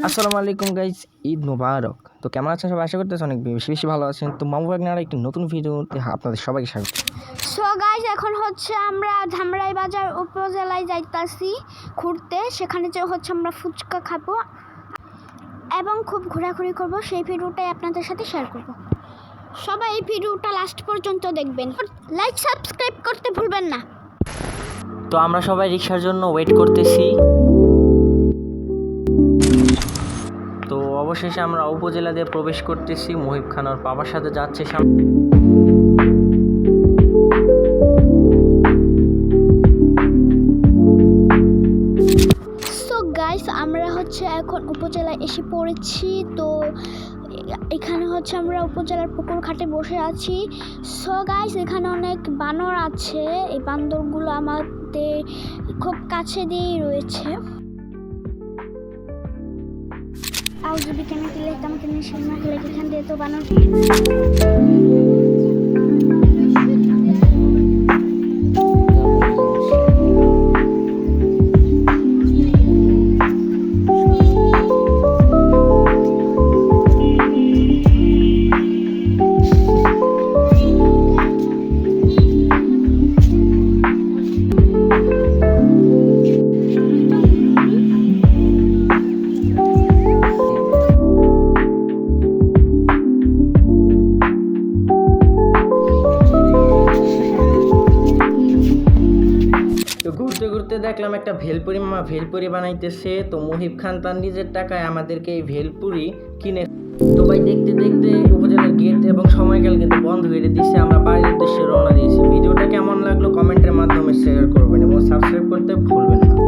আসসালামু আলাইকুম গাইস, ঈদ মুবারক। তো কেমন আছেন সবাই? আশা করতেছি অনেক বেশি বেশি ভালো আছেন। তো মামু ভাগ্নের একটি নতুন ভিডিওতে আপনাদের সবাইকে স্বাগত। সো গাইস, এখন হচ্ছে আমরা ধামরাই বাজার উপজেলায় যাইতাছি ঘুরতে। সেখানে যে হচ্ছে আমরা ফুচকা খাবো এবং খুব ঘোরাঘুরি করব। সেই ভিডিওটাই আপনাদের সাথে শেয়ার করব। সবাই এই ভিডিওটা লাস্ট পর্যন্ত দেখবেন। লাইক সাবস্ক্রাইব করতে ভুলবেন না। তো আমরা সবাই রিকশার জন্য ওয়েট করতেছি। তো অবশেষে আমরা উপজেলা দিয়ে প্রবেশ করতেছি। মুহিব খান ওর বাবার সাথে যাচ্ছে সো গাইস, আমরা হচ্ছে এখন উপজেলায় এসে পড়েছি। তো এখানে হচ্ছে আমরা উপজেলার পুকুর ঘাটে বসে আছি। সো গাইস, এখানে অনেক বানর আছে। এই বান্দরগুলো আমাদের খুব কাছে দিয়েই রয়েছে। এখান দিয়ে তো বানর ঘুরতে ঘুরতে দেখলাম একটা ভেলপুরি মামা ভেলপুরি বানাইতেছে। তো মুহিব খান তার নিজের টাকায় আমাদেরকে এই ভেলপুরি কিনে। তো ভাই দেখতে দেখতে উপজেলার গেট এবং সময়কাল কিন্তু বন্ধ হয়ে দিচ্ছে। আমরা বাড়ির উদ্দেশ্যে রওনা দিয়েছি। ভিডিওটা কেমন লাগলো কমেন্টের মাধ্যমে শেয়ার করবেন এবং সাবস্ক্রাইব করতে ভুলবেন না।